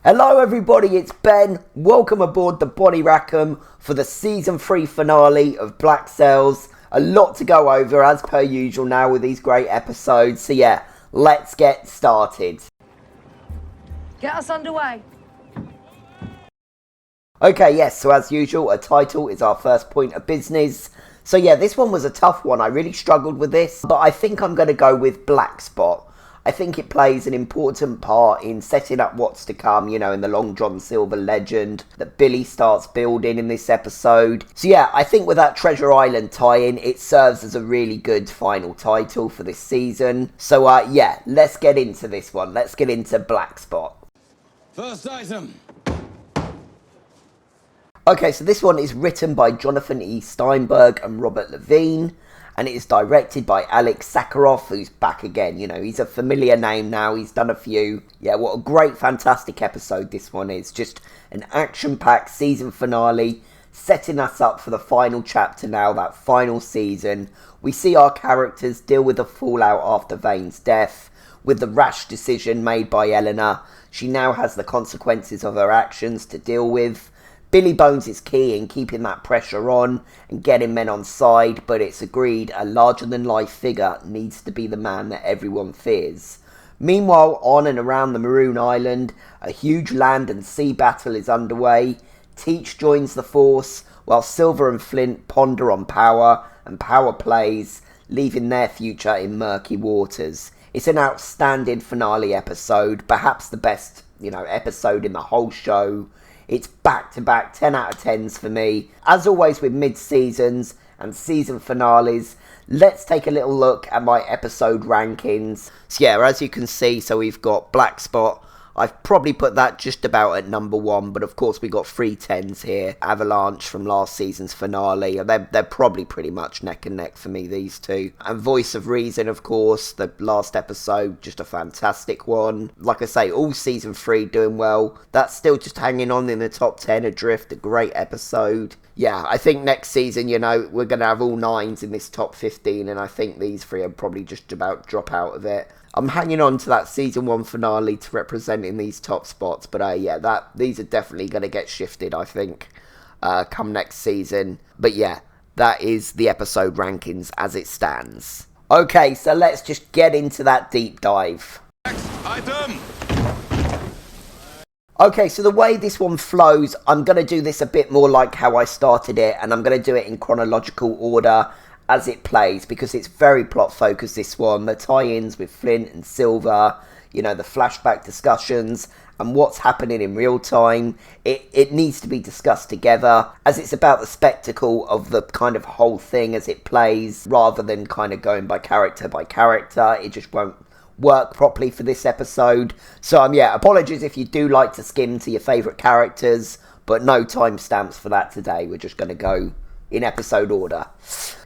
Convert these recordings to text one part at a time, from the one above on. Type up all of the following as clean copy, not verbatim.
Hello everybody, it's Ben. Welcome aboard the Bonny Rackham for the season 3 finale of Black Sails. A lot to go over as per usual now with these great episodes. So yeah, let's get started. Get us underway. Okay, yes, so as usual, a title is our first point of business. So yeah, this one was a tough one. I really struggled with this, but I think I'm going to go with Black Spot. I think it plays an important part in setting up what's to come, you know, in the Long John Silver legend that Billy starts building in this episode. So yeah, I think with that Treasure Island tie-in, it serves as a really good final title for this season. So yeah, let's get into this one. Let's get into Black Spot. First item. Okay, so this one is written by Jonathan E. Steinberg and Robert Levine, and it is directed by Alex Sakharov, who's back again. You know, he's a familiar name now. He's done a few. Yeah, what a great, fantastic episode this one is. Just an action-packed season finale, setting us up for the final chapter now, that final season. We see our characters deal with the fallout after Vane's death, with the rash decision made by Eleanor. She now has the consequences of her actions to deal with. Billy Bones is key in keeping that pressure on and getting men on side, but it's agreed a larger-than-life figure needs to be the man that everyone fears. Meanwhile, on and around the Maroon Island, a huge land and sea battle is underway. Teach joins the force, while Silver and Flint ponder on power and power plays, leaving their future in murky waters. It's an outstanding finale episode, perhaps the best, episode in the whole show. It's back-to-back 10 out of 10s for me. As always with mid-seasons and season finales, let's take a little look at my episode rankings. So yeah, as you can see, so we've got Black Spot. I've probably put that just about at number 1, but of course we got 3 10s here. Avalanche from last season's finale. They're probably pretty much neck and neck for me, these two. And Voice of Reason, of course, the last episode, just a fantastic one. Like I say, all season 3 doing well. That's still just hanging on in the top 10. Adrift, a great episode. Yeah, I think next season, we're going to have all 9s in this top 15, and I think these 3 will probably just about drop out of it. I'm hanging on to that season 1 finale to represent in these top spots, but yeah, these are definitely going to get shifted, I think, come next season. But yeah, that is the episode rankings as it stands. Okay, so let's just get into that deep dive. Next item. Okay, so the way this one flows, I'm going to do this a bit more like how I started it, and I'm going to do it in chronological order as it plays, because it's very plot focused, this one. The tie-ins with Flint and Silver, the flashback discussions and what's happening in real time, it needs to be discussed together, as it's about the spectacle of the kind of whole thing as it plays, rather than kind of going by character. It just won't work properly for this episode. So yeah, apologies if you do like to skim to your favourite characters, but no timestamps for that today. We're just going to go in episode order.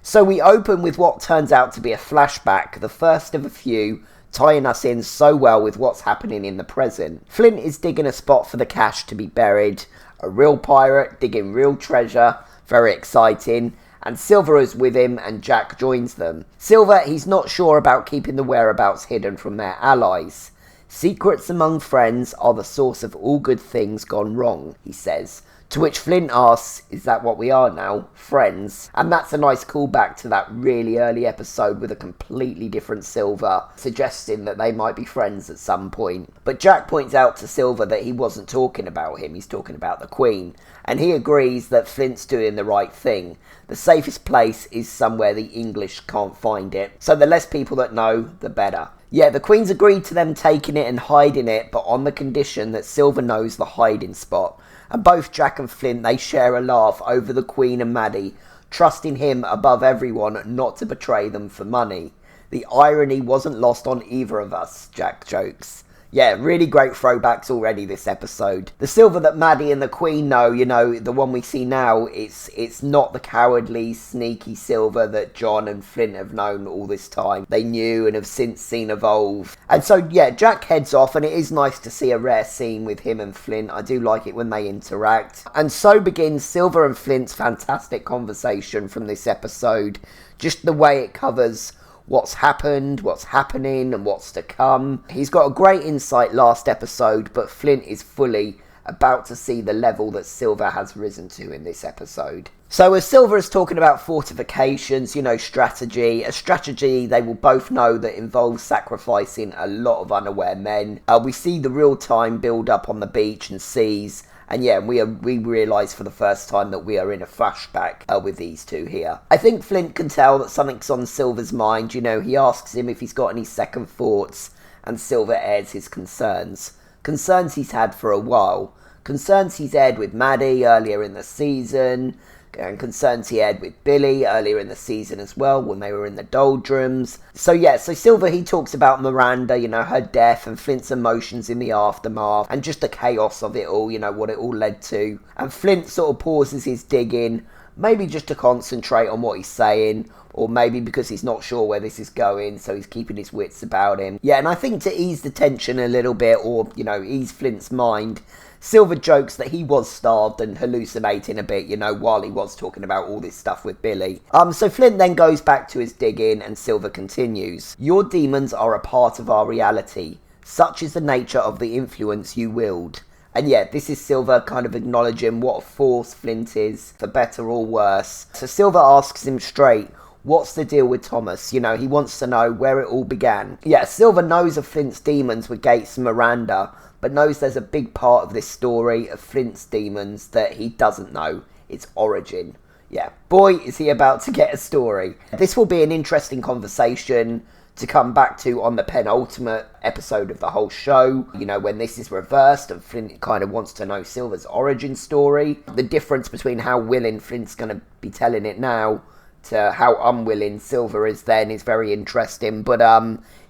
So we open with what turns out to be a flashback, the first of a few, tying us in so well with what's happening in the present. Flint is digging a spot for the cash to be buried, a real pirate digging real treasure, very exciting, and Silver is with him and Jack joins them. Silver, he's not sure about keeping the whereabouts hidden from their allies. Secrets among friends are the source of all good things gone wrong, he says. To which Flint asks, is that what we are now? Friends? And that's a nice callback to that really early episode with a completely different Silver, suggesting that they might be friends at some point. But Jack points out to Silver that he wasn't talking about him, he's talking about the Queen. And he agrees that Flint's doing the right thing. The safest place is somewhere the English can't find it. So the less people that know, the better. Yeah, the Queen's agreed to them taking it and hiding it, but on the condition that Silver knows the hiding spot. And both Jack and Flint, they share a laugh over the Queen and Maddie, trusting him above everyone not to betray them for money. The irony wasn't lost on either of us, Jack jokes. Yeah, really great throwbacks already this episode. The Silver that Maddie and the Queen know, the one we see now, it's not the cowardly, sneaky Silver that John and Flint have known all this time. They knew and have since seen evolve. And so, yeah, Jack heads off, and it is nice to see a rare scene with him and Flint. I do like it when they interact. And so begins Silver and Flint's fantastic conversation from this episode. Just the way it covers what's happened, what's happening, and what's to come. He's got a great insight last episode, but Flint is fully about to see the level that Silver has risen to in this episode. So as Silver is talking about fortifications, strategy, a strategy they will both know that involves sacrificing a lot of unaware men. We see the real-time build-up on the beach and seas, and yeah, we realise for the first time that we are in a flashback with these two here. I think Flint can tell that something's on Silver's mind. He asks him if he's got any second thoughts, and Silver airs his concerns. Concerns he's had for a while. Concerns he's aired with Maddie earlier in the season, and concerns he had with Billy earlier in the season as well, when they were in the doldrums. So Silver, he talks about Miranda, her death, and Flint's emotions in the aftermath, and just the chaos of it all, what it all led to. And Flint sort of pauses his digging, maybe just to concentrate on what he's saying, or maybe because he's not sure where this is going, so he's keeping his wits about him. Yeah, and I think to ease the tension a little bit, or, ease Flint's mind, Silver jokes that he was starved and hallucinating a bit, while he was talking about all this stuff with Billy. So Flint then goes back to his digging, and Silver continues. Your demons are a part of our reality. Such is the nature of the influence you wield. And yeah, this is Silver kind of acknowledging what a force Flint is, for better or worse. So Silver asks him straight, what's the deal with Thomas? He wants to know where it all began. Yeah, Silver knows of Flint's demons with Gates and Miranda, but knows there's a big part of this story of Flint's demons that he doesn't know. Its origin. Yeah, boy, is he about to get a story. This will be an interesting conversation to come back to on the penultimate episode of the whole show, when this is reversed and Flint kind of wants to know Silver's origin story. The difference between how willing Flint's going to be telling it now to how unwilling Silver is then is very interesting. But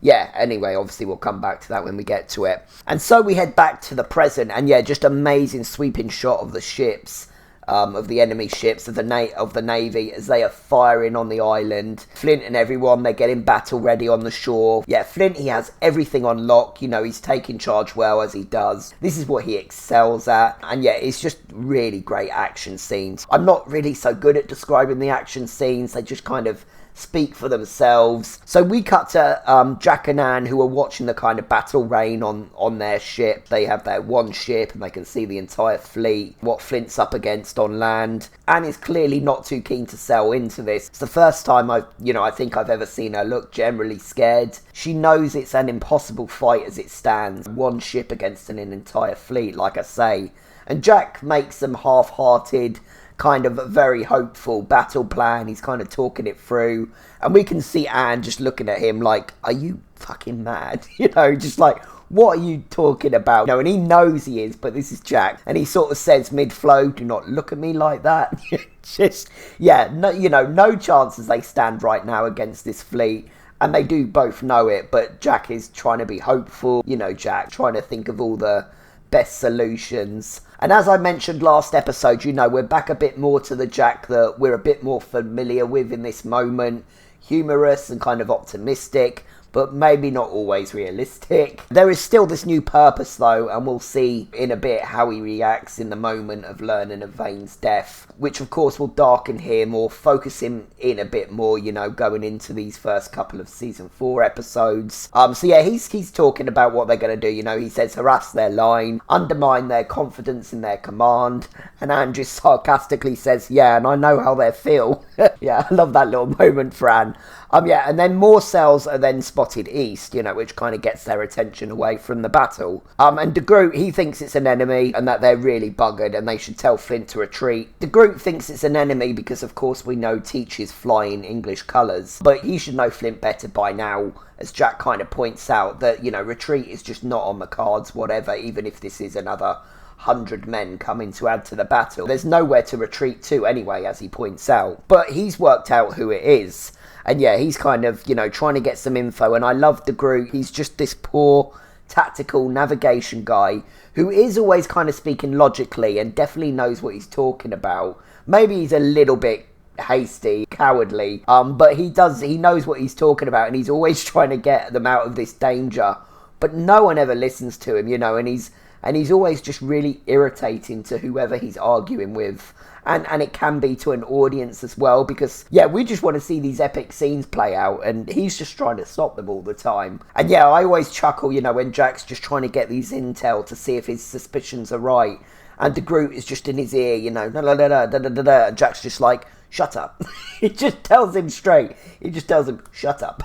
yeah, anyway, obviously we'll come back to that when we get to it. And so we head back to the present, and yeah, just amazing sweeping shot of the ships, of the enemy ships, of the Navy, as they are firing on the island. Flint and everyone, they're getting battle ready on the shore. Yeah, Flint, he has everything on lock, he's taking charge well, as he does. This is what he excels at, and yeah, it's just really great action scenes. I'm not really so good at describing the action scenes, they just kind of speak for themselves. So we cut to Jack and Anne, who are watching the kind of battle rain on their ship. They have their one ship and they can see the entire fleet, what Flint's up against on land. Anne is clearly not too keen to sell into this. It's the first time I think I've ever seen her look generally scared. She knows it's an impossible fight as it stands. One ship against an entire fleet, like I say. And Jack makes some half-hearted, kind of very hopeful battle plan. He's kind of talking it through, and we can see Anne just looking at him like, are you fucking mad? Just like, what are you talking about? And he knows he is, but this is Jack, and he sort of says mid-flow, do not look at me like that. Just, yeah, no, no chances they stand right now against this fleet. And they do both know it, but Jack is trying to be hopeful. Jack trying to think of all the best solutions. And as I mentioned last episode, we're back a bit more to the Jack that we're a bit more familiar with in this moment. Humorous and kind of optimistic, but maybe not always realistic. There is still this new purpose though, and we'll see in a bit how he reacts in the moment of learning of Vane's death, which of course will darken him or focus him in a bit more, going into these first couple of season 4 episodes. So yeah, he's talking about what they're going to do. He says harass their line, undermine their confidence in their command, and Andrew sarcastically says, yeah, and I know how they feel. Yeah, I love that little moment for Anne. Yeah, and then more cells are then spotted east, which kind of gets their attention away from the battle. And De Groot, he thinks it's an enemy and that they're really buggered and they should tell Flint to retreat. De Groot thinks it's an enemy because, of course, we know Teach is flying English colours, but he should know Flint better by now, as Jack kind of points out that, retreat is just not on the cards, whatever, even if this is another 100 men coming to add to the battle. There's nowhere to retreat to anyway, as he points out. But he's worked out who it is. And yeah, he's kind of, trying to get some info. And I love De Groot. He's just this poor tactical navigation guy who is always kind of speaking logically and definitely knows what he's talking about. Maybe he's a little bit hasty, cowardly, but he knows what he's talking about, and he's always trying to get them out of this danger. But no one ever listens to him, and he's and he's always just really irritating to whoever he's arguing with. And it can be to an audience as well, because, yeah, we just want to see these epic scenes play out, and he's just trying to stop them all the time. And yeah, I always chuckle, you know, when Jack's just trying to get these intel to see if his suspicions are right, and the Groot is just in his ear, you know, and Jack's just like, shut up. He just tells him straight. He just tells him, shut up.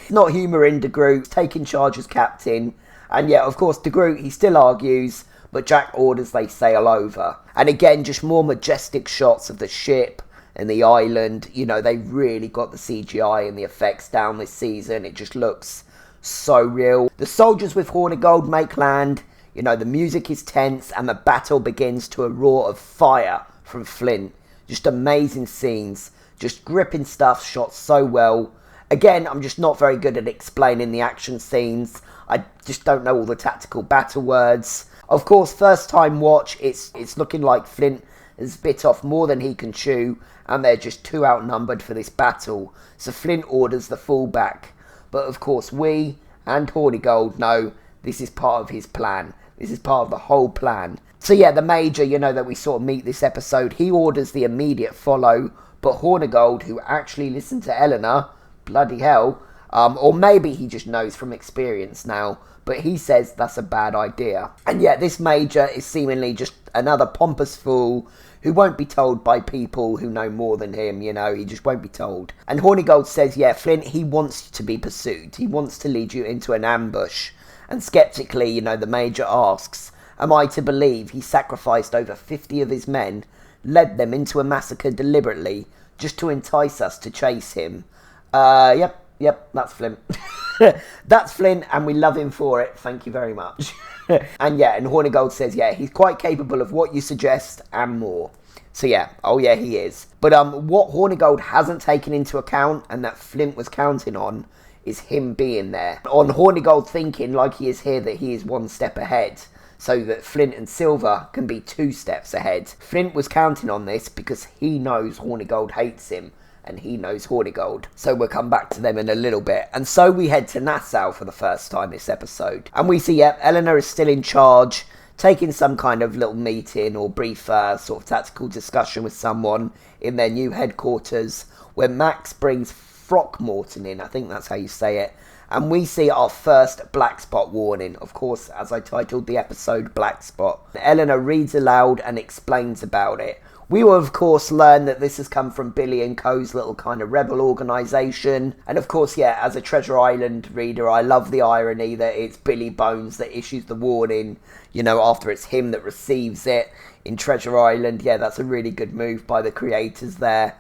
Not humouring De Groot, taking charge as captain. And yeah, of course, De Groot, he still argues, but Jack orders they sail over. And again, just more majestic shots of the ship and the island. You know, they really got the CGI and the effects down this season. It just looks so real. The soldiers with Hornigold make land. You know, the music is tense and the battle begins to a roar of fire from Flint. Just amazing scenes. Just gripping stuff, shot so well. Again, I'm just not very good at explaining the action scenes. I just don't know all the tactical battle words. Of course, first time watch, it's looking like Flint has bit off more than he can chew, and they're just too outnumbered for this battle. So Flint orders the fall back. But of course, we and Hornigold know this is part of his plan. This is part of the whole plan. So yeah, the Major, you know, that we sort of meet this episode, he orders the immediate follow, but Hornigold, who actually listened to Eleanor, bloody hell, or maybe he just knows from experience now, but he says that's a bad idea. And yet this Major is seemingly just another pompous fool who won't be told by people who know more than him, you know, he just won't be told. And Hornigold says, yeah, Flint, he wants to be pursued. He wants to lead you into an ambush. And skeptically, you know, the Major asks, am I to believe he sacrificed over 50 of his men, led them into a massacre deliberately, just to entice us to chase him? Yep, that's Flint. That's Flint, and we love him for it. Thank you very much. And yeah, and Hornigold says, yeah, he's quite capable of what you suggest and more. So yeah, oh yeah, he is. But what Hornigold hasn't taken into account, and that Flint was counting on, is him being there. On Hornigold thinking, like he is here, that he is one step ahead, so that Flint and Silver can be 2 steps ahead. Flint was counting on this because he knows Hornigold hates him, and he knows Hornigold. So we'll come back to them in a little bit. And so we head to Nassau for the first time this episode. And we see, yep, Eleanor is still in charge, taking some kind of little meeting or brief sort of tactical discussion with someone in their new headquarters, where Max brings Throckmorton in, I think that's how you say it. And we see our first black spot warning, of course, as I titled the episode Black Spot. Eleanor reads aloud and explains about it. We will, of course, learn that this has come from Billy and Co.'s little kind of rebel organisation. And, of course, yeah, as a Treasure Island reader, I love the irony that it's Billy Bones that issues the warning, you know, after it's him that receives it in Treasure Island. Yeah, that's a really good move by the creators there.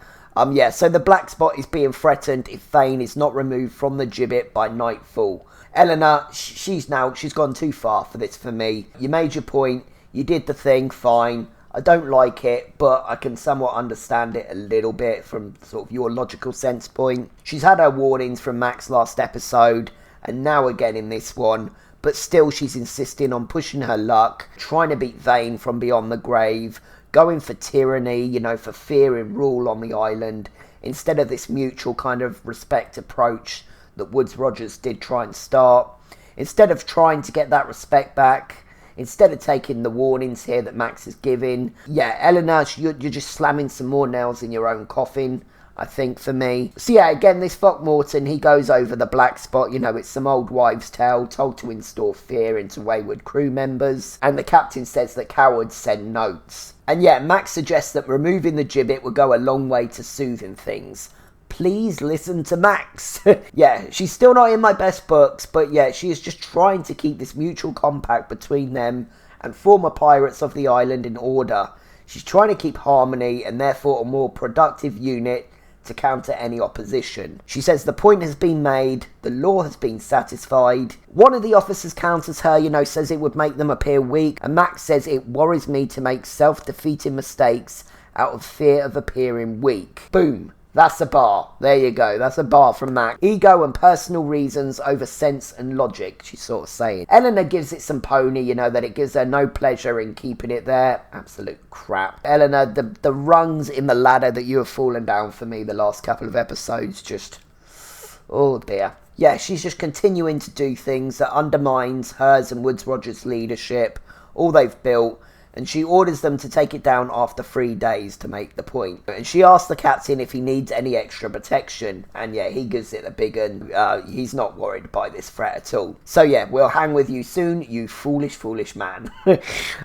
Yeah, so the black spot is being threatened if Thane is not removed from the gibbet by nightfall. Eleanor, she's gone too far for this for me. You made your point, you did the thing, fine. I don't like it, but I can somewhat understand it a little bit from sort of your logical sense point. She's had her warnings from Max last episode, and now again in this one, but still she's insisting on pushing her luck, trying to beat Thane from beyond the grave, going for tyranny, you know, for fear and rule on the island, instead of this mutual kind of respect approach that Woodes Rogers did try and start. Instead of trying to get that respect back, instead of taking the warnings here that Max is giving, yeah, Eleanor, you're just slamming some more nails in your own coffin, I think, for me. So yeah, again, this Throckmorton, he goes over the black spot, you know, it's some old wives' tale told to install fear into wayward crew members, and the captain says that cowards send notes. And yeah, Max suggests that removing the gibbet will go a long way to soothing things. Please listen to Max. Yeah, she's still not in my best books, but yeah, she is just trying to keep this mutual compact between them and former pirates of the island in order. She's trying to keep harmony and therefore a more productive unit to counter any opposition. She says the point has been made, the law has been satisfied. One of the officers counters her, you know, says it would make them appear weak, and Max says it worries me to make self-defeating mistakes out of fear of appearing weak. Boom. That's a bar. There you go. That's a bar from Max. Ego and personal reasons over sense and logic, she's sort of saying. Eleanor gives it some pony, you know, that it gives her no pleasure in keeping it there. Absolute crap. Eleanor, the rungs in the ladder that you have fallen down for me the last couple of episodes, just... oh dear. Yeah, she's just continuing to do things that undermines hers and Woodes Rogers' leadership. all they've built, and she orders them to take it down after 3 days to make the point. And she asks the captain if he needs any extra protection, and yeah, he gives it a big one. He's not worried by this threat at all. So yeah, we'll hang with you soon, you foolish, foolish man.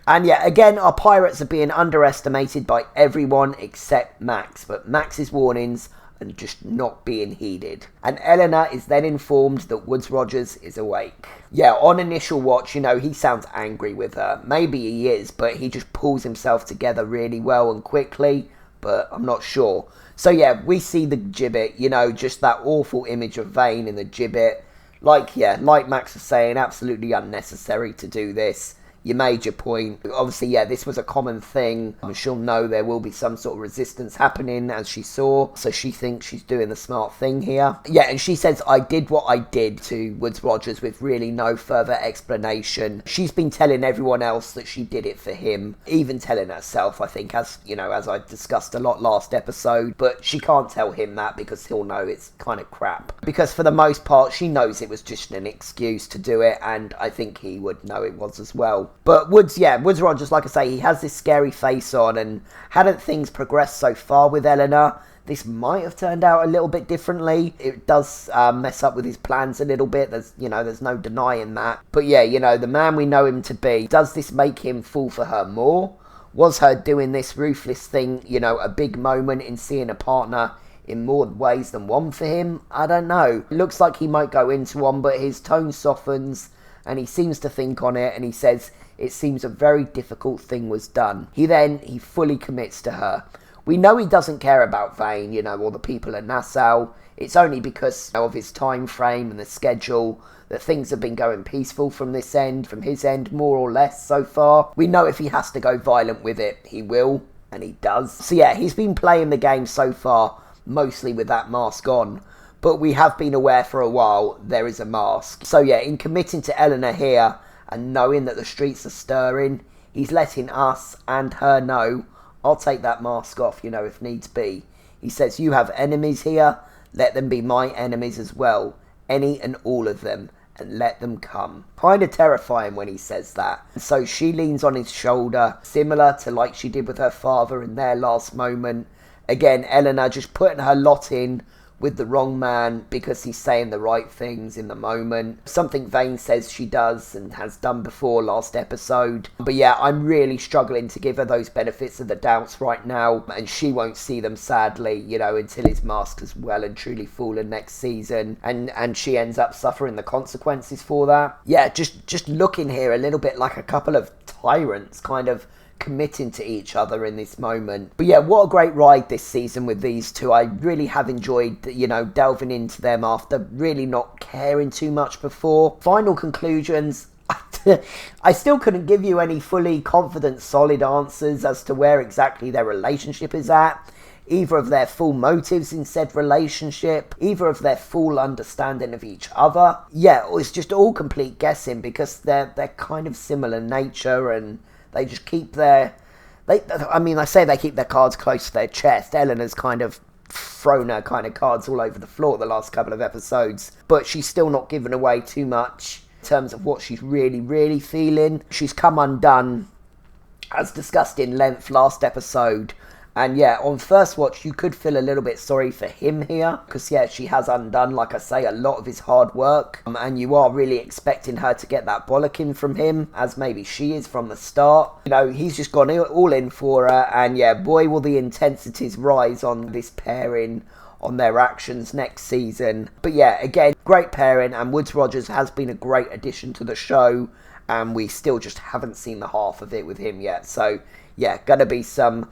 And yeah, again, our pirates are being underestimated by everyone except Max, but Max's warnings and just not being heeded. And Eleanor is then informed that Woodes Rogers is awake. Yeah, on initial watch, you know, he sounds angry with her. Maybe he is, but he just pulls himself together really well and quickly, but I'm not sure. So yeah, we see the gibbet, you know, just that awful image of Vane in the gibbet. Like Max was saying, absolutely unnecessary to do this. You made your point. Obviously, yeah, this was a common thing. She'll know there will be some sort of resistance happening, as she saw. So she thinks she's doing the smart thing here. Yeah, and she says, I did what I did to Woodes Rogers with really no further explanation. She's been telling everyone else that she did it for him. Even telling herself, I think, as you know, as I discussed a lot last episode. But she can't tell him that because he'll know it's kind of crap. Because for the most part, she knows it was just an excuse to do it. And I think he would know it was as well. But Woodes Rogers, like I say, he has this scary face on, and hadn't things progressed so far with Eleanor, this might have turned out a little bit differently. It does mess up with his plans a little bit. There's no denying that. But yeah, you know, the man we know him to be, does this make him fall for her more? Was her doing this ruthless thing, you know, a big moment in seeing a partner in more ways than one for him? I don't know. It looks like he might go into one, but his tone softens, and he seems to think on it, and he says, it seems a very difficult thing was done. He fully commits to her. We know he doesn't care about Vane, you know, or the people at Nassau. It's only because of his time frame and the schedule that things have been going peaceful from his end, more or less so far. We know if he has to go violent with it, he will, and he does. So yeah, he's been playing the game so far, mostly with that mask on. But we have been aware for a while there is a mask. So yeah, in committing to Eleanor here, and knowing that the streets are stirring, he's letting us and her know, I'll take that mask off, you know, if needs be. He says, you have enemies here, let them be my enemies as well, any and all of them, and let them come. Kind of terrifying when he says that. So she leans on his shoulder, similar to like she did with her father in their last moment. Again, Eleanor just putting her lot in with the wrong man because he's saying the right things in the moment. Something Vane says she does and has done before last episode. But yeah, I'm really struggling to give her those benefits of the doubts right now, and she won't see them, sadly, you know, until his mask has well and truly fallen next season, and she ends up suffering the consequences for that. Yeah, just looking here a little bit like a couple of tyrants kind of committing to each other in this moment. But yeah, what a great ride this season with these two. I really have enjoyed, you know, delving into them after really not caring too much before. Final conclusions. I still couldn't give you any fully confident, solid answers as to where exactly their relationship is at, either of their full motives in said relationship, either of their full understanding of each other. Yeah, it's just all complete guessing because they're kind of similar nature, and they just keep I say they keep their cards close to their chest. Eleanor's kind of thrown her kind of cards all over the floor the last couple of episodes, but she's still not given away too much in terms of what she's really, really feeling. She's come undone, as discussed in length last episode. And yeah, on first watch, you could feel a little bit sorry for him here. Because yeah, she has undone, like I say, a lot of his hard work. And you are really expecting her to get that bollocking from him, as maybe she is from the start. You know, he's just gone all in for her. And yeah, boy, will the intensities rise on this pairing, on their actions next season. But yeah, again, great pairing. And Woodes Rogers has been a great addition to the show. And we still just haven't seen the half of it with him yet. So yeah, gonna be some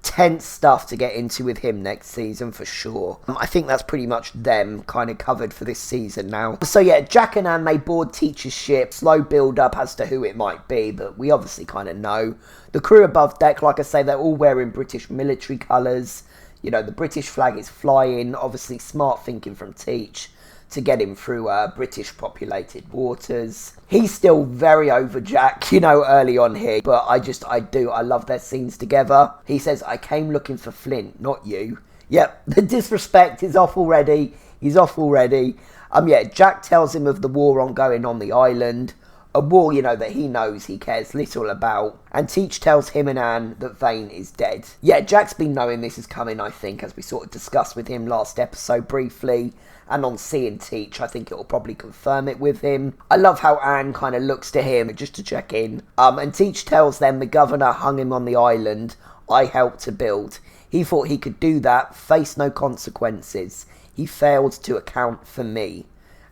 tense stuff to get into with him next season for sure. I think that's pretty much them kind of covered for this season now. So yeah, Jack and Anne, they board Teacher's ship. Slow build up as to who it might be, but we obviously kind of know. The crew above deck, like I say, they're all wearing British military colours. You know, the British flag is flying. Obviously smart thinking from Teach to get him through British populated waters. He's still very over Jack, you know, early on here, but I love their scenes together. He says, I came looking for Flint, not you. Yep, the disrespect is off already. He's off already. Yeah, Jack tells him of the war ongoing on the island. A war, that he knows he cares little about. And Teach tells him and Anne that Vane is dead. Yeah, Jack's been knowing this is coming, I think, as we sort of discussed with him last episode briefly. And on seeing Teach, I think it will probably confirm it with him. I love how Anne kind of looks to him just to check in. And Teach tells them the governor hung him on the island I helped to build. He thought he could do that, face no consequences. He failed to account for me.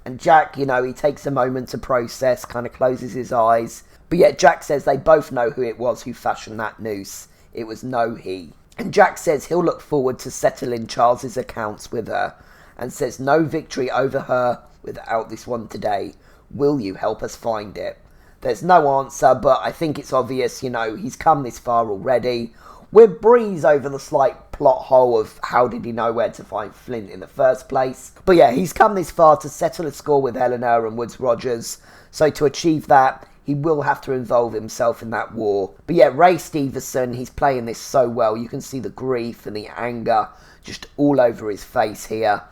And Jack, he takes a moment to process, kind of closes his eyes. But yet Jack says they both know who it was who fashioned that noose. It was no he. And Jack says he'll look forward to settling Charles's accounts with her. And says no victory over her without this one today. Will you help us find it? There's no answer, but I think it's obvious, he's come this far already. We'll breeze over the slight plot hole of how did he know where to find Flint in the first place. But yeah, he's come this far to settle a score with Eleanor and Woods Rogers. So to achieve that, he will have to involve himself in that war. But yeah, Ray Stevenson, he's playing this so well. You can see the grief and the anger just all over his face here.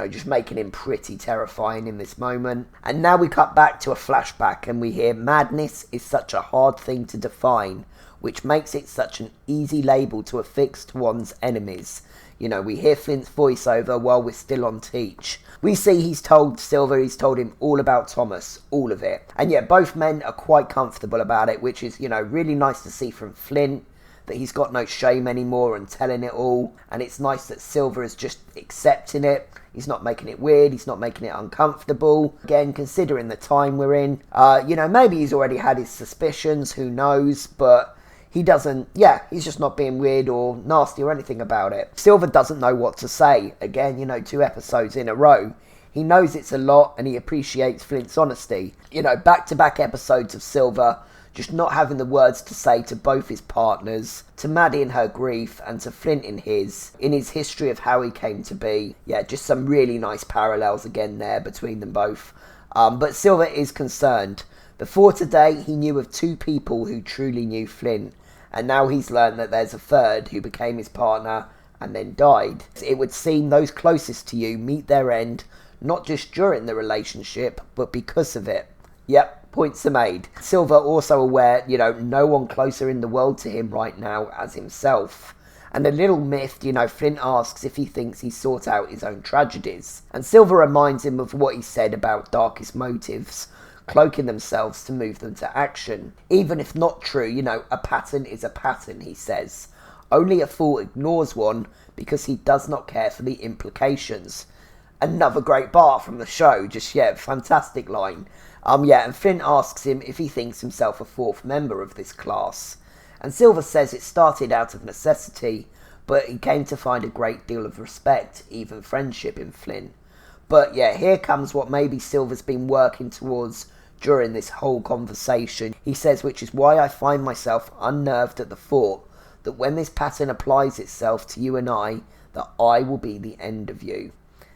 Just making him pretty terrifying in this moment. And now we cut back to a flashback and we hear madness is such a hard thing to define, which makes it such an easy label to affix to one's enemies. We hear Flint's voiceover while we're still on Teach. We see he's told Silver, he's told him all about Thomas, all of it. And yet both men are quite comfortable about it, which is, really nice to see from Flint, that he's got no shame anymore and telling it all. And it's nice that Silver is just accepting it. He's not making it weird, he's not making it uncomfortable. Again, considering the time we're in, maybe he's already had his suspicions, who knows, but he doesn't, he's just not being weird or nasty or anything about it. Silver doesn't know what to say. Again, 2 episodes in a row. He knows it's a lot and he appreciates Flint's honesty. Back-to-back episodes of Silver just not having the words to say to both his partners, to Maddie in her grief and to Flint in his history of how he came to be. Yeah, just some really nice parallels again there between them both. But Silver is concerned. Before today, he knew of 2 people who truly knew Flint, and now he's learned that there's a third who became his partner and then died. It would seem those closest to you meet their end, not just during the relationship, but because of it. Yep, points are made. Silver also aware, no one closer in the world to him right now as himself. And a little miffed, Flint asks if he thinks he's sought out his own tragedies. And Silver reminds him of what he said about darkest motives, cloaking themselves to move them to action. Even if not true, a pattern is a pattern, he says. Only a fool ignores one because he does not care for the implications. Another great bar from the show, fantastic line. And Flint asks him if he thinks himself a 4th member of this class. And Silver says it started out of necessity, but he came to find a great deal of respect, even friendship in Flint. But here comes what maybe Silver's been working towards during this whole conversation. He says, which is why I find myself unnerved at the thought that when this pattern applies itself to you and I, that I will be the end of you.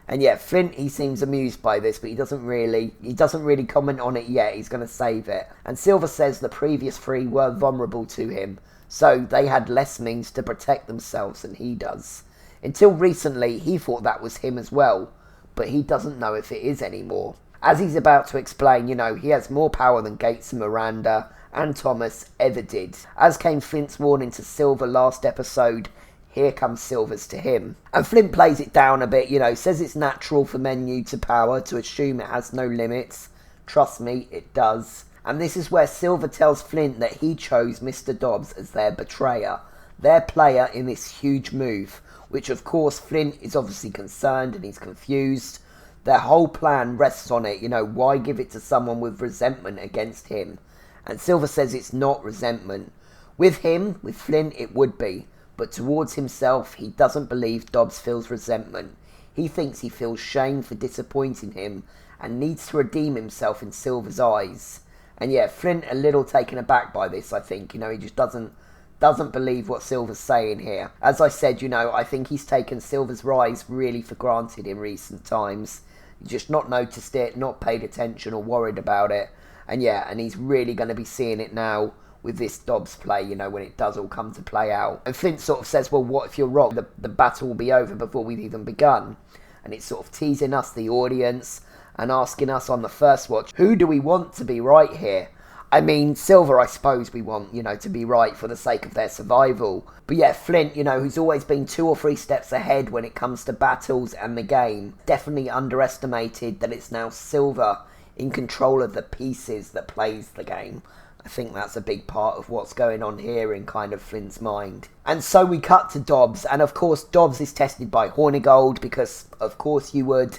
And Flint, he seems amused by this, but he doesn't really comment on it yet. He's going to save it. And Silver says the previous 3 were vulnerable to him, so they had less means to protect themselves than he does. Until recently, he thought that was him as well, but he doesn't know if it is anymore. As he's about to explain, he has more power than Gates and Miranda and Thomas ever did. As came Flint's warning to Silver last episode, here comes Silver's to him. And Flint plays it down a bit, says it's natural for men new to power to assume it has no limits. Trust me, it does. And this is where Silver tells Flint that he chose Mr. Dobbs as their betrayer, their player in this huge move, which of course Flint is obviously concerned and he's confused. Their whole plan rests on it, why give it to someone with resentment against him? And Silver says it's not resentment. With him, with Flint, it would be. But towards himself, he doesn't believe Dobbs feels resentment. He thinks he feels shame for disappointing him and needs to redeem himself in Silver's eyes. And Flint a little taken aback by this, I think. He just doesn't believe what Silver's saying here. As I said, I think he's taken Silver's rise really for granted in recent times. He's just not noticed it, not paid attention or worried about it. And he's really going to be seeing it now with this Dobbs play, when it does all come to play out. And Flint sort of says, well, what if you're wrong? The battle will be over before we've even begun. And it's sort of teasing us, the audience, and asking us on the first watch, who do we want to be right here? I mean, Silver, I suppose we want, to be right for the sake of their survival. But yeah, Flint, who's always been 2 or 3 steps ahead when it comes to battles and the game, definitely underestimated that it's now Silver in control of the pieces that plays the game. I think that's a big part of what's going on here in kind of Flint's mind. And so we cut to Dobbs, and of course Dobbs is tested by Hornigold, because of course you would.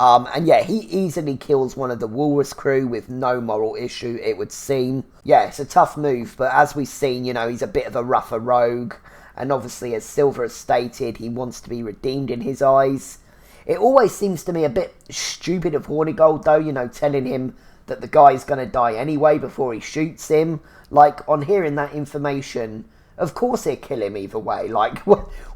And yeah, he easily kills one of the Walrus crew with no moral issue, it would seem. Yeah, it's a tough move, but as we've seen, he's a bit of a rougher rogue. And obviously, as Silver has stated, he wants to be redeemed in his eyes. It always seems to me a bit stupid of Hornigold, though, telling him that the guy's going to die anyway before he shoots him. Like, on hearing that information, of course he'll kill him either way. Like,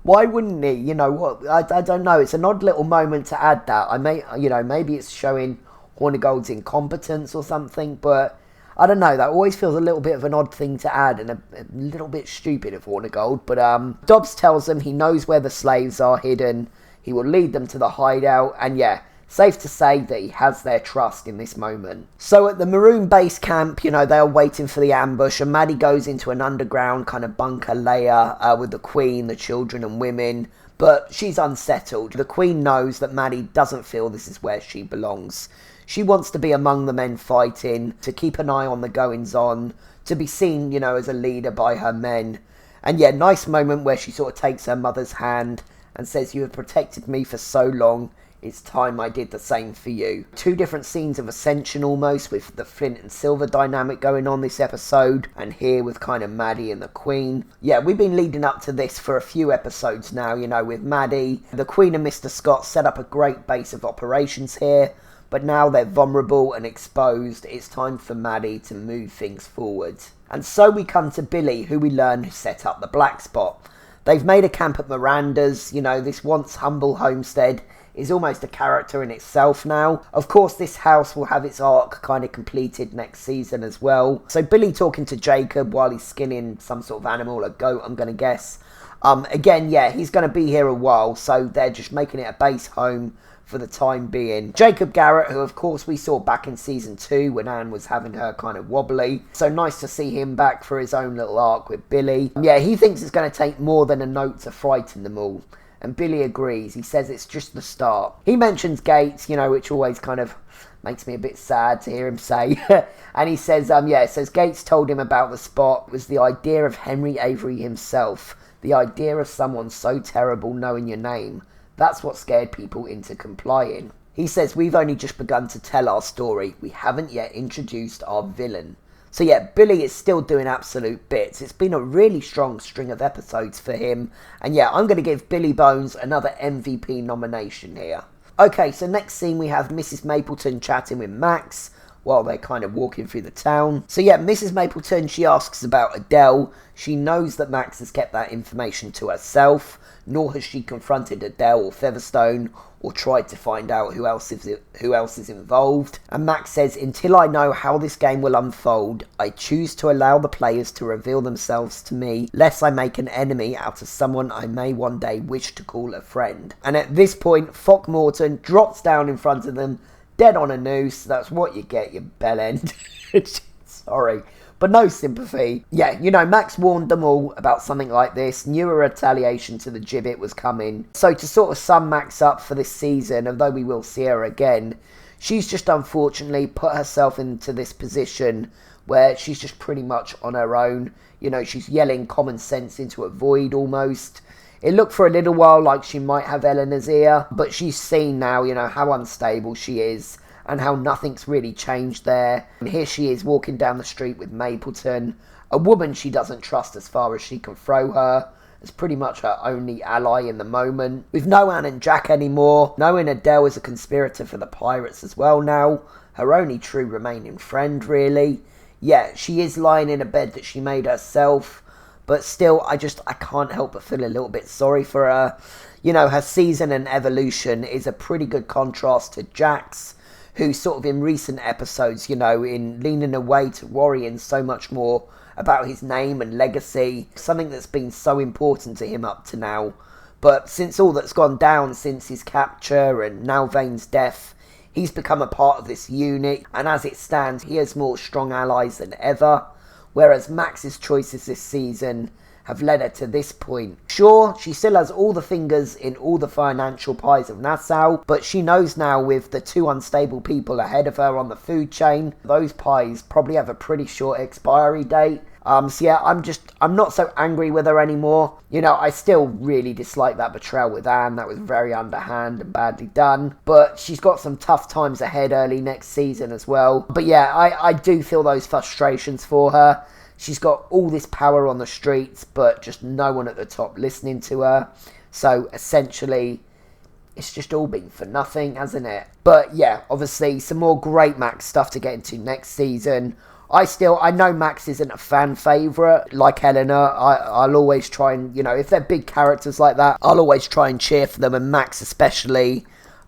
why wouldn't he? I don't know. It's an odd little moment to add that. Maybe it's showing Hornigold's incompetence or something, but I don't know. That always feels a little bit of an odd thing to add and a little bit stupid of Hornigold. But Dobbs tells them he knows where the slaves are hidden. He will lead them to the hideout, and yeah, safe to say that he has their trust in this moment. So at the Maroon base camp, they are waiting for the ambush, and Maddie goes into an underground kind of bunker layer with the Queen, the children and women, but she's unsettled. The Queen knows that Maddie doesn't feel this is where she belongs. She wants to be among the men fighting, to keep an eye on the goings-on, to be seen, as a leader by her men. And yeah, nice moment where she sort of takes her mother's hand and says, "You have protected me for so long. It's time I did the same for you." 2 different scenes of ascension almost, with the Flint and Silver dynamic going on this episode, and here with kind of Maddie and the Queen. Yeah, we've been leading up to this for a few episodes now, with Maddie. The Queen and Mr. Scott set up a great base of operations here, but now they're vulnerable and exposed. It's time for Maddie to move things forward. And so we come to Billy, who we learn set up the Black Spot. They've made a camp at Miranda's. This once humble homestead is almost a character in itself now. Of course, this house will have its arc kind of completed next season as well. So Billy talking to Jacob while he's skinning some sort of animal, a goat I'm going to guess. Again, yeah, he's going to be here a while, so they're just making it a base home for the time being. Jacob Garrett, who of course we saw back in season 2 when Anne was having her kind of wobbly. So nice to see him back for his own little arc with Billy. Yeah, he thinks it's going to take more than a note to frighten them all. And Billy agrees. He says it's just the start. He mentions Gates, which always kind of makes me a bit sad to hear him say. And he says, it says Gates told him about the spot was the idea of Henry Avery himself. The idea of someone so terrible knowing your name. That's what scared people into complying. He says we've only just begun to tell our story. We haven't yet introduced our villain. So yeah, Billy is still doing absolute bits. It's been a really strong string of episodes for him. And yeah, I'm going to give Billy Bones another MVP nomination here. Okay, so next scene we have Mrs. Mapleton chatting with Max while they're kind of walking through the town. So yeah, Mrs. Mapleton, she asks about Adele. She knows that Max has kept that information to herself, nor has she confronted Adele or Featherstone or tried to find out who else is involved. And Max says, until I know how this game will unfold, I choose to allow the players to reveal themselves to me, lest I make an enemy out of someone I may one day wish to call a friend. And at this point, Throckmorton drops down in front of them, dead on a noose. That's what you get, you bellend. Sorry. But no sympathy. Yeah, Max warned them all about something like this. Knew a retaliation to the gibbet was coming. So to sort of sum Max up for this season, although we will see her again, she's just unfortunately put herself into this position where she's just pretty much on her own. She's yelling common sense into a void almost. It looked for a little while like she might have Eleanor's ear, but she's seen now, how unstable she is and how nothing's really changed there. And here she is walking down the street with Mapleton, a woman she doesn't trust as far as she can throw her, as pretty much her only ally in the moment. With no Anne and Jack anymore, knowing Adele is a conspirator for the pirates as well now, her only true remaining friend really. Yeah, she is lying in a bed that she made herself, but still, I can't help but feel a little bit sorry for her. Her season and evolution is a pretty good contrast to Jack's, who sort of in recent episodes, in leaning away to worrying so much more about his name and legacy, something that's been so important to him up to now. But since all that's gone down since his capture and now Vane's death, He's become a part of this unit, and as it stands, he has more strong allies than ever, whereas Max's choices this season have led her to this point. Sure, she still has all the fingers in all the financial pies of Nassau, but she knows now with the 2 unstable people ahead of her on the food chain, those pies probably have a pretty short expiry date. So yeah, I'm not so angry with her anymore. You know, I still really dislike that betrayal with Anne. That was very underhand and badly done. But she's got some tough times ahead early next season as well. But yeah, I do feel those frustrations for her. She's got all this power on the streets, but just no one at the top listening to her. So essentially, it's just all been for nothing, hasn't it? But yeah, obviously, some more great Max stuff to get into next season. I know Max isn't a fan favourite like Eleanor. I'll always try and, you know, if they're big characters like that, I'll always try and cheer for them, and Max especially.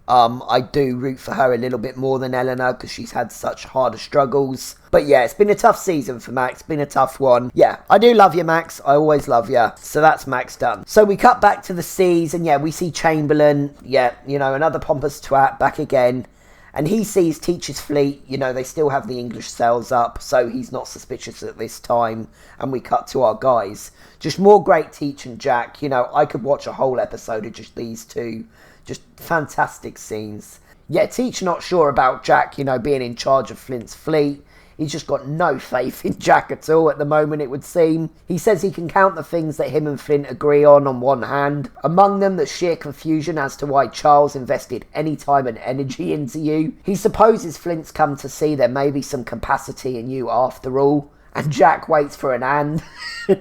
I do root for her a little bit more than Eleanor because she's had such harder struggles. But yeah, it's been a tough season for Max. Been a tough one. Yeah, I do love you, Max. I always love you. So that's Max done. So we cut back to the seas, and yeah, we see Chamberlain. Yeah, you know, another pompous twat back again. And he sees Teach's fleet. You know, they still have the English sails up, so he's not suspicious at this time. And we cut to our guys. Just more great Teach and Jack. You know, I could watch a whole episode of just these two. Just fantastic scenes. Yeah, Teach not sure about Jack, you know, being in charge of Flint's fleet. He's just got no faith in Jack at all at the moment, it would seem. He says he can count the things that him and Flint agree on one hand. Among them, the sheer confusion as to why Charles invested any time and energy into you. He supposes Flint's come to see there may be some capacity in you after all. And Jack waits for an and.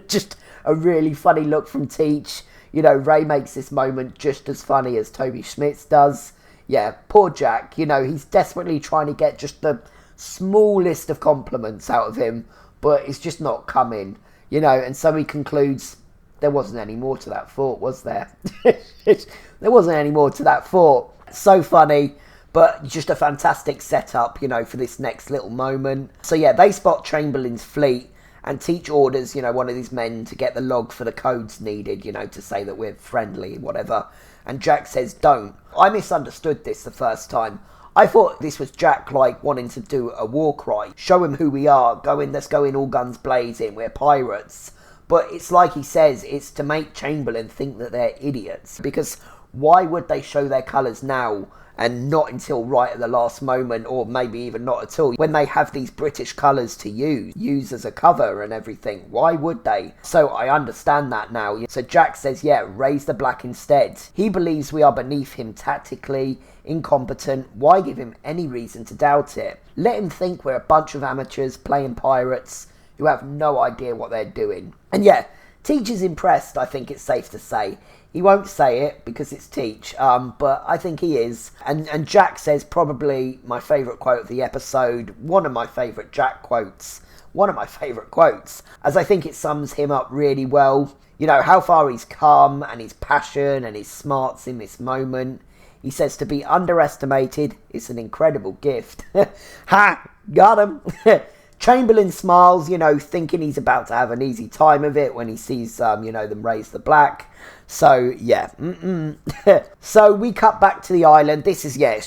Just a really funny look from Teach. You know, Ray makes this moment just as funny as Toby Schmitz does. Yeah, poor Jack. You know, he's desperately trying to get just the smallest of compliments out of him, but it's just not coming. You know, and so he concludes, there wasn't any more to that thought, was there? There wasn't any more to that thought. So funny, but just a fantastic setup, you know, for this next little moment. So yeah, they spot Chamberlain's fleet, and Teach orders, you know, one of these men to get the log for the codes needed, you know, to say that we're friendly, whatever. And Jack says, don't. I misunderstood this the first time. I thought this was Jack, like, wanting to do a war cry. Show him who we are. Let's go in all guns blazing. We're pirates. But it's like he says, it's to make Chamberlain think that they're idiots. Because why would they show their colours now and not until right at the last moment, or maybe even not at all, when they have these British colours to use as a cover and everything? Why would they? So I understand that now. So Jack says, yeah, raise the black instead. He believes we are beneath him tactically, incompetent. Why give him any reason to doubt it? Let him think we're a bunch of amateurs playing pirates who have no idea what they're doing. And yeah, Teach is impressed, I think it's safe to say. He won't say it because it's Teach, but I think he is. And Jack says probably my favourite quote of the episode, one of my favourite Jack quotes, as I think it sums him up really well. You know, how far he's come and his passion and his smarts in this moment. He says to be underestimated is an incredible gift. Ha! Got him! Chamberlain smiles, you know, thinking he's about to have an easy time of it when he sees, you know, them raise the black. So, yeah. So, we cut back to the island. This is, yeah,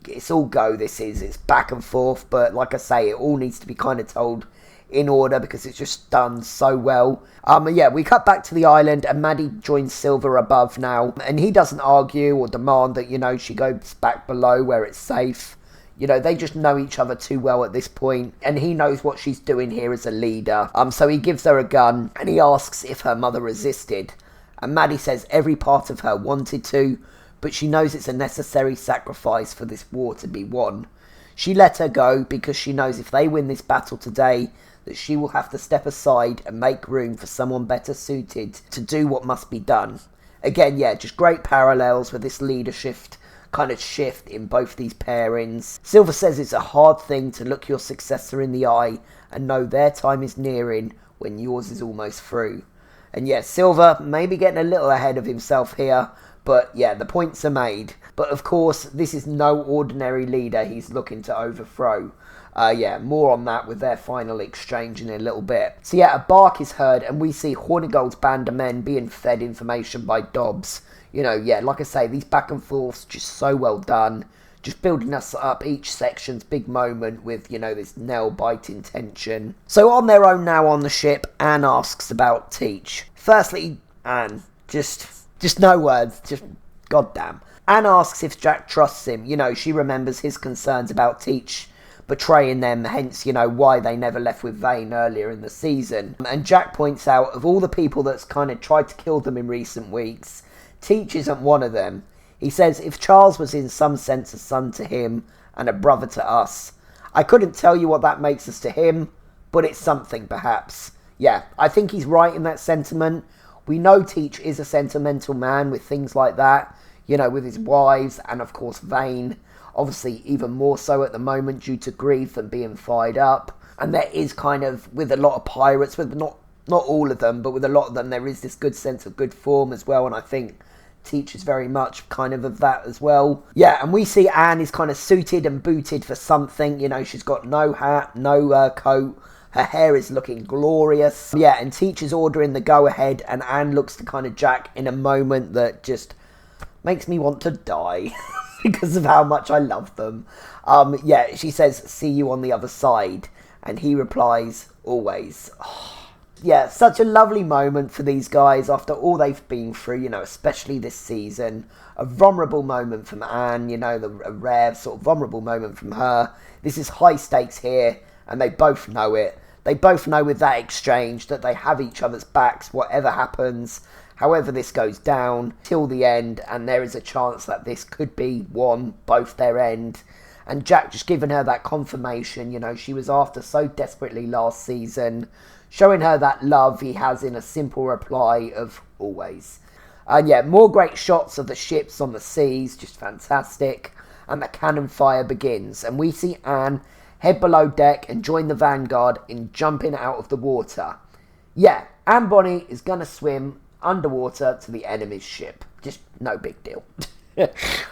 it's all go, it's back and forth. But, like I say, it all needs to be kind of told in order because it's just done so well. Yeah, we cut back to the island and Maddie joins Silver above now. And he doesn't argue or demand that, you know, she goes back below where it's safe. You know, they just know each other too well at this point, and he knows what she's doing here as a leader. So he gives her a gun, and he asks if her mother resisted. And Maddie says every part of her wanted to, but she knows it's a necessary sacrifice for this war to be won. She let her go because she knows if they win this battle today, that she will have to step aside and make room for someone better suited to do what must be done. Again, yeah, just great parallels with this leadership kind of shift in both these pairings. Silver says it's a hard thing to look your successor in the eye and know their time is nearing when yours is almost through. And yeah, Silver maybe getting a little ahead of himself here, but yeah, the points are made. But of course, this is no ordinary leader he's looking to overthrow. Yeah, more on that with their final exchange in a little bit. So yeah, a bark is heard and we see Hornigold's band of men being fed information by Dobbs. You know, yeah, like I say, these back and forths just so well done. just building us up each section's big moment with, this nail-biting tension. So on their own now on the ship, Anne asks about Teach. Firstly, Anne, just no words, just goddamn. Anne asks if Jack trusts him. She remembers his concerns about Teach betraying them, hence, why they never left with Vane earlier in the season. And Jack points out, of all the people that's kind of tried to kill them in recent weeks, Teach isn't one of them. He says, if Charles was in some sense a son to him and a brother to us, I couldn't tell you what that makes us to him, but it's something, perhaps. Yeah, I think he's right in that sentiment. We know Teach is a sentimental man with things like that, with his wives and, of course, Vane. Obviously, even more so at the moment due to grief and being fired up. And there is kind of, with a lot of pirates, with not all of them, but with a lot of them, there is this good sense of good form as well, and I think Teach is very much kind of that as well. Yeah, and we see Anne is kind of suited and booted for something. She's got no hat, no coat. Her hair is looking glorious. Yeah, and Teach is ordering the go-ahead, and Anne looks to kind of Jack in a moment that just makes me want to die because of how much I love them. Yeah, she says, see you on the other side. And he replies, always. Oh. Yeah, such a lovely moment for these guys after all they've been through, especially this season. A vulnerable moment from Anne, a rare sort of vulnerable moment from her. This is high stakes here, and they both know it. They both know with that exchange that they have each other's backs, whatever happens, however this goes down, till the end, and there is a chance that this could be both their end. And Jack just giving her that confirmation, she was after so desperately last season, showing her that love he has in a simple reply of always. And yeah, more great shots of the ships on the seas, just fantastic. And the cannon fire begins, and we see Anne head below deck and join the Vanguard in jumping out of the water. Yeah, Anne Bonny is going to swim underwater to the enemy's ship. Just no big deal.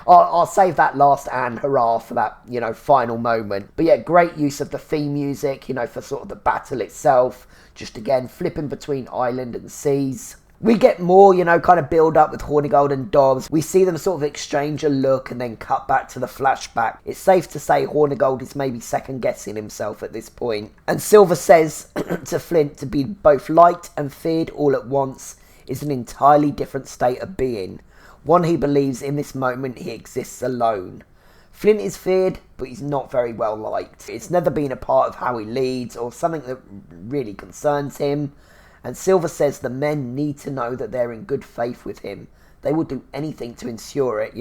I'll save that last Anne hurrah for that, final moment. But yeah, great use of the theme music, for sort of the battle itself. Just again, flipping between island and seas. We get more, kind of build up with Hornigold and Dobbs. We see them sort of exchange a look and then cut back to the flashback. It's safe to say Hornigold is maybe second guessing himself at this point. And Silver says to Flint to be both liked and feared all at once is an entirely different state of being. One he believes in this moment he exists alone. Flint is feared, but he's not very well liked. It's never been a part of how he leads or something that really concerns him. And Silver says the men need to know that they're in good faith with him. They will do anything to ensure it,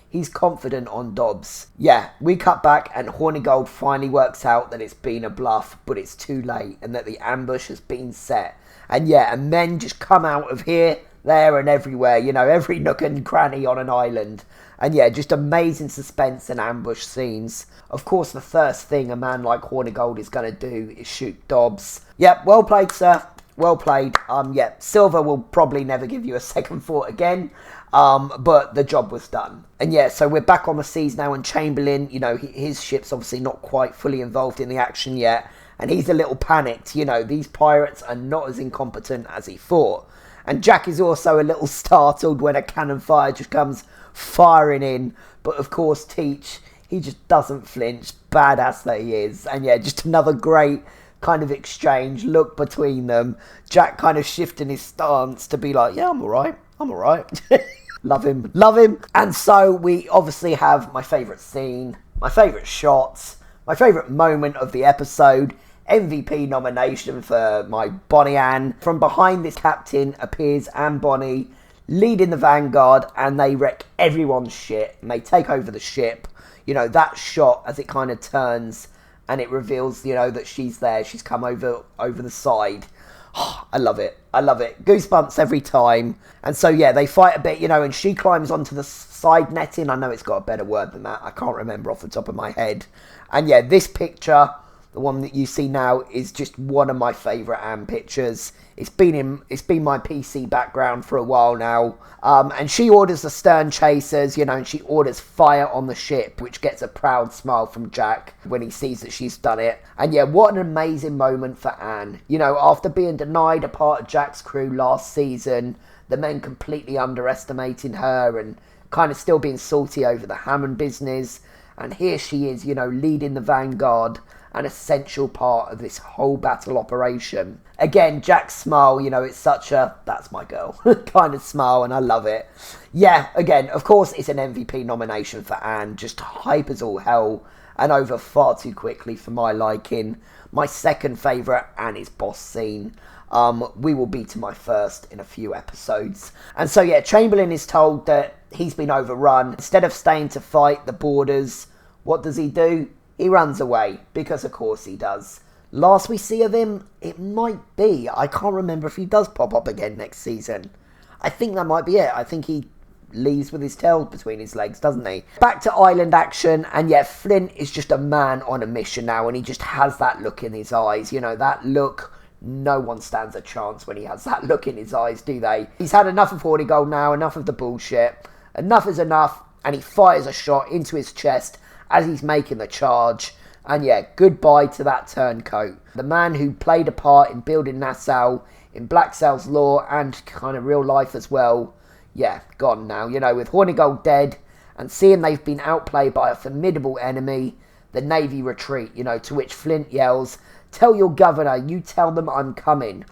He's confident on Dobbs. Yeah, we cut back and Hornigold finally works out that it's been a bluff, but it's too late and that the ambush has been set. And yeah, and men just come out of here, there and everywhere, every nook and cranny on an island. And yeah, just amazing suspense and ambush scenes. Of course, the first thing a man like Hornigold is going to do is shoot Dobbs. Yep, well played, sir. Well played. Yeah, Silver will probably never give you a second thought again. But the job was done. And yeah, so we're back on the seas now, and Chamberlain, his ship's obviously not quite fully involved in the action yet. And he's a little panicked. These pirates are not as incompetent as he thought. And Jack is also a little startled when a cannon fire just comes firing in. But of course, Teach, he just doesn't flinch, badass that he is. And yeah, just another great kind of exchange, look between them. Jack kind of shifting his stance to be like, yeah, I'm alright. Love him. And so we obviously have my favourite scene, my favourite shots, my favourite moment of the episode. MVP nomination for my Bonny Anne. From behind this captain appears Anne Bonny leading the Vanguard, and they wreck everyone's shit and they take over the ship. That shot as it kind of turns and it reveals, that she's there. She's come over the side. Oh, I love it. Goosebumps every time. And so, yeah, they fight a bit, and she climbs onto the side netting. I know it's got a better word than that. I can't remember off the top of my head. And yeah, this picture, the one that you see now, is just one of my favourite Anne pictures. It's been my PC background for a while now. And she orders the stern chasers, and she orders fire on the ship, which gets a proud smile from Jack when he sees that she's done it. And yeah, what an amazing moment for Anne. After being denied a part of Jack's crew last season, the men completely underestimating her and kind of still being salty over the Hammond business. And here she is, you know, leading the vanguard, an essential part of this whole battle operation. Again, Jack's smile, you know, it's such a, that's my girl, kind of smile, and I love it. Yeah, again, of course, it's an MVP nomination for Anne, just hype as all hell, and over far too quickly for my liking. My second favourite, Annie's boss scene. We will be to my first in a few episodes. And so, yeah, Chamberlain is told that he's been overrun. Instead of staying to fight the borders, what does he do? He runs away, because of course he does. Last we see of him, it might be, I can't remember if he does pop up again next season. I think that might be it. I think he leaves with his tail between his legs, doesn't he? Back to island action, and yeah, Flint is just a man on a mission now, and he just has that look in his eyes. You know, that look, no one stands a chance when he has that look in his eyes, do they? He's had enough of Hornigold now, enough of the bullshit. Enough is enough, and he fires a shot into his chest as he's making the charge. And yeah, goodbye to that turncoat. The man who played a part in building Nassau, in Black Sail's lore, and kind of real life as well. Yeah, gone now. You know, with Hornigold dead, and seeing they've been outplayed by a formidable enemy, the Navy retreat, you know, to which Flint yells, "Tell your governor, you tell them I'm coming."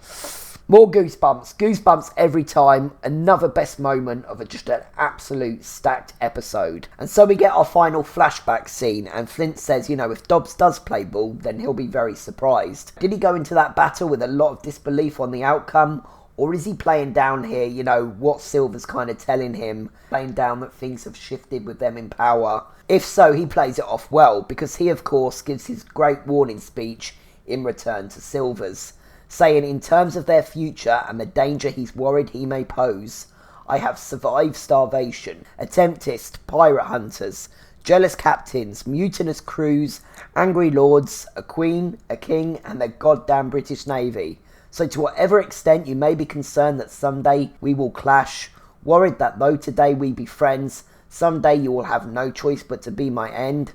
More goosebumps. Goosebumps every time. Another best moment of just an absolute stacked episode. And so we get our final flashback scene, and Flint says, you know, if Dobbs does play ball, then he'll be very surprised. Did he go into that battle with a lot of disbelief on the outcome? Or is he playing down here, you know, what Silver's kind of telling him, playing down that things have shifted with them in power? If so, he plays it off well, because he, of course, gives his great warning speech in return to Silver's, saying in terms of their future and the danger he's worried he may pose, I have survived starvation, a tempest, pirate hunters, jealous captains, mutinous crews, angry lords, a queen, a king, and the goddamn British Navy. So to whatever extent you may be concerned that someday we will clash, worried that though today we be friends, someday you will have no choice but to be my end,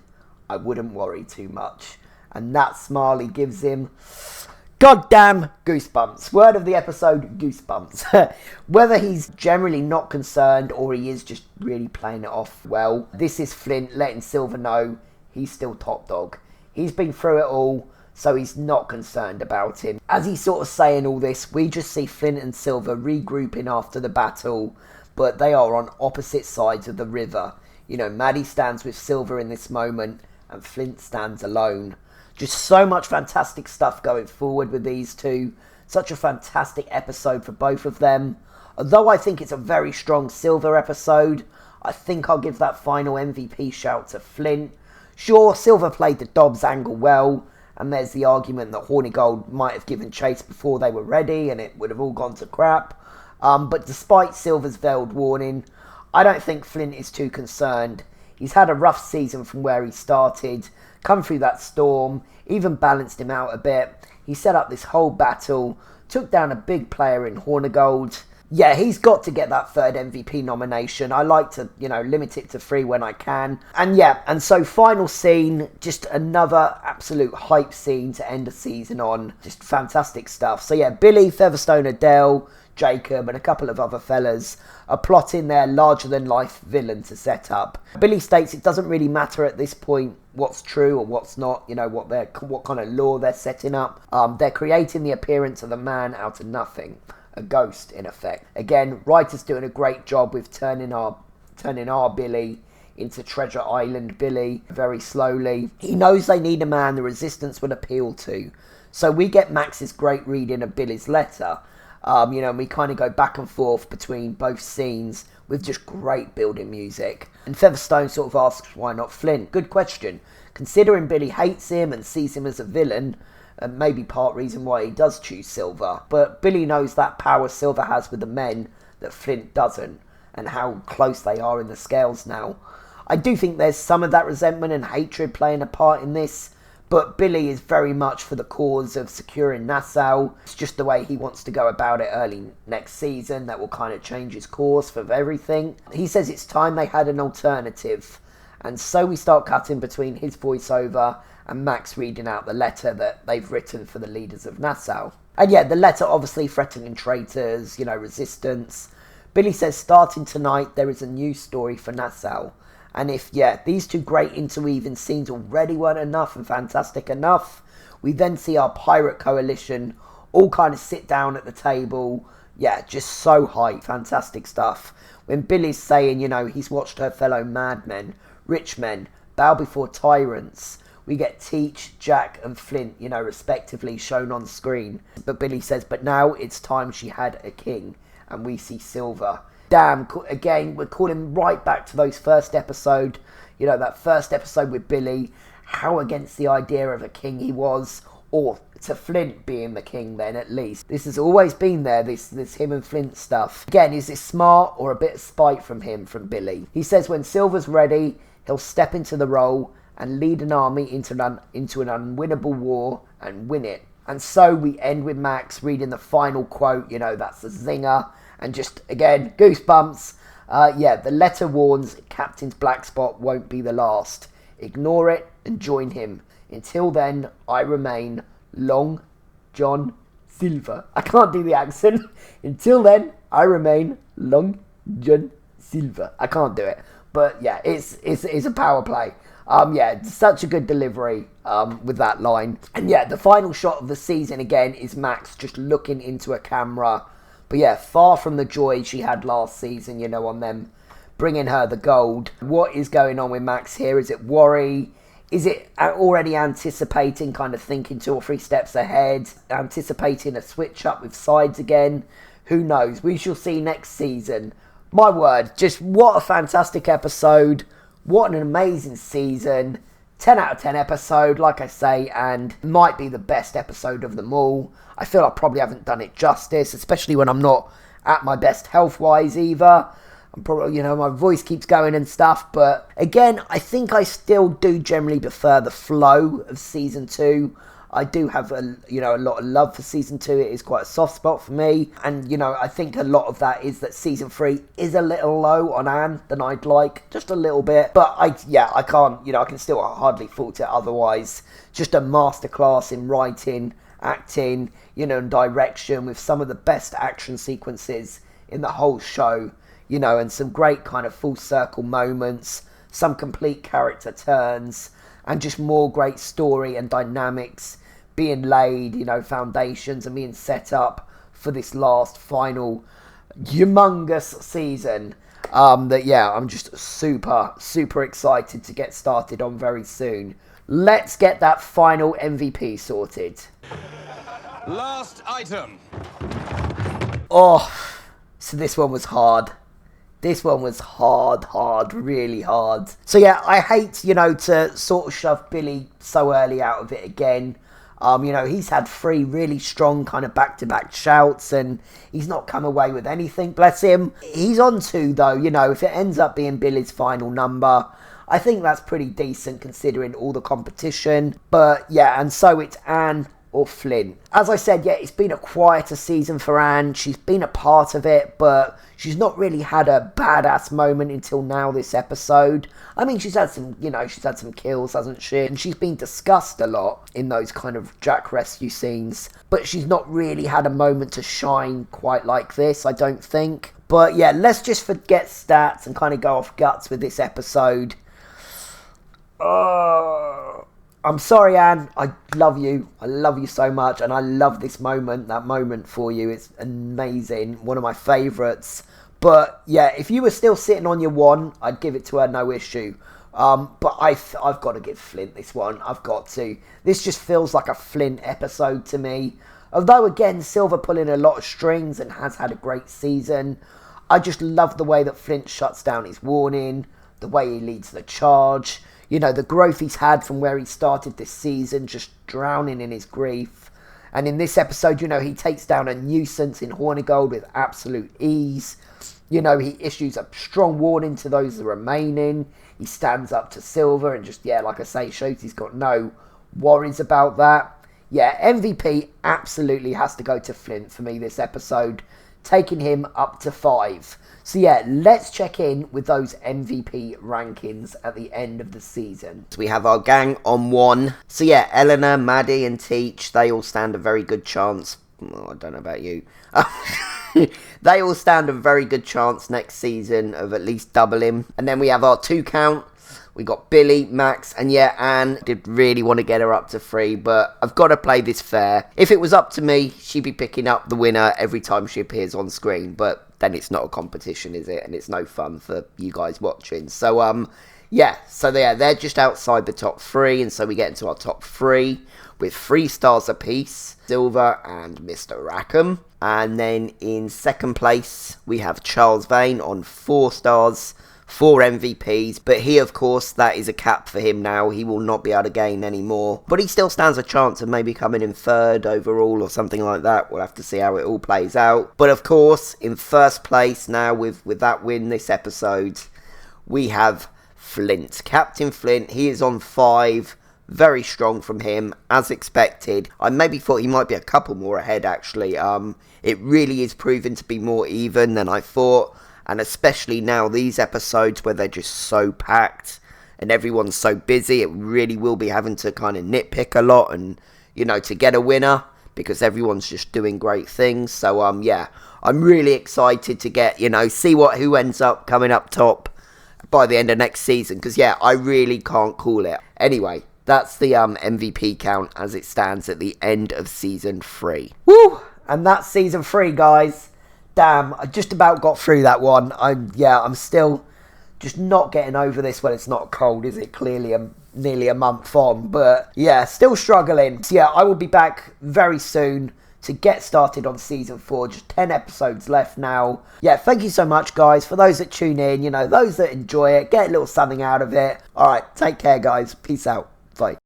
I wouldn't worry too much. And that smile he gives him, goddamn goosebumps. Word of the episode, goosebumps. Whether he's generally not concerned or he is just really playing it off well, this is Flint letting Silver know he's still top dog. He's been through it all, so he's not concerned about him. As he's sort of saying all this, we just see Flint and Silver regrouping after the battle, but they are on opposite sides of the river. You know, Maddie stands with Silver in this moment, and Flint stands alone. Just so much fantastic stuff going forward with these two. Such a fantastic episode for both of them. Although I think it's a very strong Silver episode, I think I'll give that final MVP shout to Flint. Sure, Silver played the Dobbs angle well, and there's the argument that Hornigold might have given chase before they were ready and it would have all gone to crap. But despite Silver's veiled warning, I don't think Flint is too concerned. He's had a rough season from where he started, come through that storm, even balanced him out a bit. He set up this whole battle, took down a big player in Hornigold. Yeah, he's got to get that third MVP nomination. I like to, you know, limit it to 3 when I can. And yeah, and so final scene, just another absolute hype scene to end the season on. Just fantastic stuff. So yeah, Billy, Featherstone, Adele, Jacob and a couple of other fellas are plotting their larger-than-life villain to set up. Billy states it doesn't really matter at this point what's true or what's not, you know, what kind of law they're setting up. They're creating the appearance of a man out of nothing, a ghost in effect. Again, writers doing a great job with turning our Billy into Treasure Island Billy very slowly. He knows they need a man the Resistance would appeal to. So we get Max's great reading of Billy's letter. You know, and we kind of go back and forth between both scenes with just great building music. And Featherstone sort of asks, why not Flint? Good question. Considering Billy hates him and sees him as a villain, and maybe part reason why he does choose Silver. But Billy knows that power Silver has with the men that Flint doesn't, and how close they are in the scales now. I do think there's some of that resentment and hatred playing a part in this, but Billy is very much for the cause of securing Nassau. It's just the way he wants to go about it early next season that will kind of change his course for everything. He says it's time they had an alternative. And so we start cutting between his voiceover and Max reading out the letter that they've written for the leaders of Nassau. And yeah, the letter obviously threatening traitors, you know, resistance. Billy says, starting tonight, there is a new story for Nassau. And if, yeah, these two great interweaving scenes already weren't enough and fantastic enough, we then see our pirate coalition all kind of sit down at the table. Yeah, just so hype. Fantastic stuff. When Billy's saying, you know, he's watched her fellow madmen, rich men, bow before tyrants. We get Teach, Jack and Flint, you know, respectively shown on screen. But Billy says, but now it's time she had a king. And we see Silver. Damn, again, we're calling right back to those first episode. You know, that first episode with Billy. How against the idea of a king he was. Or to Flint being the king then, at least. This has always been there, this him and Flint stuff. Again, is this smart or a bit of spite from him, from Billy? He says when Silver's ready, he'll step into the role and lead an army into an unwinnable war and win it. And so we end with Max reading the final quote, you know, that's a zinger. And just, again, goosebumps. Yeah, the letter warns Captain's black spot won't be the last. Ignore it and join him. Until then, I remain Long John Silver. I can't do the accent. Until then, I remain Long John Silver. I can't do it. But yeah, it's a power play. Yeah, such a good delivery with that line. And yeah, the final shot of the season again is Max just looking into a camera. But yeah, far from the joy she had last season, you know, on them bringing her the gold. What is going on with Max here? Is it worry? Is it already anticipating, kind of thinking 2 or 3 steps ahead? Anticipating a switch up with sides again? Who knows? We shall see next season. My word, just what a fantastic episode. What an amazing season. 10 out of 10 episode, like I say, and might be the best episode of them all. I feel I probably haven't done it justice, especially when I'm not at my best health-wise either. I'm probably, you know, my voice keeps going and stuff, but again, I think I still do generally prefer the flow of season 2. I do have a lot of love for season 2. It is quite a soft spot for me, and you know, I think a lot of that is that season 3 is a little low on Anne than I'd like, just a little bit. But I can't, you know, I can still hardly fault it otherwise. Just a masterclass in writing, acting, you know, and direction, with some of the best action sequences in the whole show, you know, and some great kind of full circle moments, some complete character turns, and just more great story and dynamics being laid, you know, foundations and being set up for this last final humongous season. That, yeah, I'm just super excited to get started on very soon. Let's get that final MVP sorted. Last item. Oh, so this one was hard. This one was hard, really hard. So yeah, I hate, you know, to sort of shove Billy so early out of it again. You know, he's had 3 really strong kind of back-to-back shouts and he's not come away with anything, bless him. He's on 2 though, you know, if it ends up being Billy's final number, I think that's pretty decent considering all the competition. But yeah, and so it's Anne or Flint. As I said, yeah, it's been a quieter season for Anne. She's been a part of it, but she's not really had a badass moment until now this episode. I mean, she's had some, you know, she's had some kills, hasn't she? And she's been discussed a lot in those kind of Jack rescue scenes. But she's not really had a moment to shine quite like this, I don't think. But yeah, let's just forget stats and kind of go off guts with this episode. I'm sorry, Anne. I love you. I love you so much. And I love this moment, that moment for you. It's amazing. One of my favourites. But yeah, if you were still sitting on your 1, I'd give it to her, no issue. But I've got to give Flint this one. I've got to. This just feels like a Flint episode to me. Although, again, Silver pulling a lot of strings and has had a great season. I just love the way that Flint shuts down his warning. The way he leads the charge. You know, the growth he's had from where he started this season, just drowning in his grief. And in this episode, you know, he takes down a nuisance in Hornigold with absolute ease. You know, he issues a strong warning to those remaining. He stands up to Silver and just, yeah, like I say, shows he's got no worries about that. Yeah, MVP absolutely has to go to Flint for me this episode, taking him up to 5. So yeah, let's check in with those MVP rankings at the end of the season. So we have our gang on 1. So yeah, Eleanor, Maddie and Teach, they all stand a very good chance I don't know about you. They all stand a very good chance next season of at least doubling. And then we have our 2 count. We got Billy, Max, and yeah, Anne. Did really want to get her up to 3, but I've got to play this fair. If it was up to me, she'd be picking up the winner every time she appears on screen, but then it's not a competition, is it? And it's no fun for you guys watching. So, yeah, so they're just outside the top 3, and so we get into our top 3 with 3 stars apiece, Silver and Mr. Rackham. And then in second place, we have Charles Vane on 4 stars, 4 MVPs, but he, of course, that is a cap for him now. He will not be able to gain any more, but he still stands a chance of maybe coming in 3rd overall or something like that. We'll have to see how it all plays out. But of course, in first place now with that win this episode, we have Flint. Captain Flint, he is on 5. Very strong from him, as expected. I maybe thought he might be a couple more ahead, actually. It really is proving to be more even than I thought. And especially now, these episodes where they're just so packed and everyone's so busy, it really will be having to kind of nitpick a lot and, you know, to get a winner because everyone's just doing great things. So, yeah, I'm really excited to get, you know, see who ends up coming up top by the end of next season. Because, yeah, I really can't call it. Anyway, that's the MVP count as it stands at the end of Season 3. Woo! And that's Season 3, guys. Damn, I just about got through that one. I'm still just not getting over this when it's not cold, is it? Clearly, I'm nearly a month on, but yeah, still struggling. So yeah, I will be back very soon to get started on Season 4. Just 10 episodes left now. Yeah, thank you so much, guys. For those that tune in, you know, those that enjoy it, get a little something out of it. All right, take care, guys. Peace out. Bye.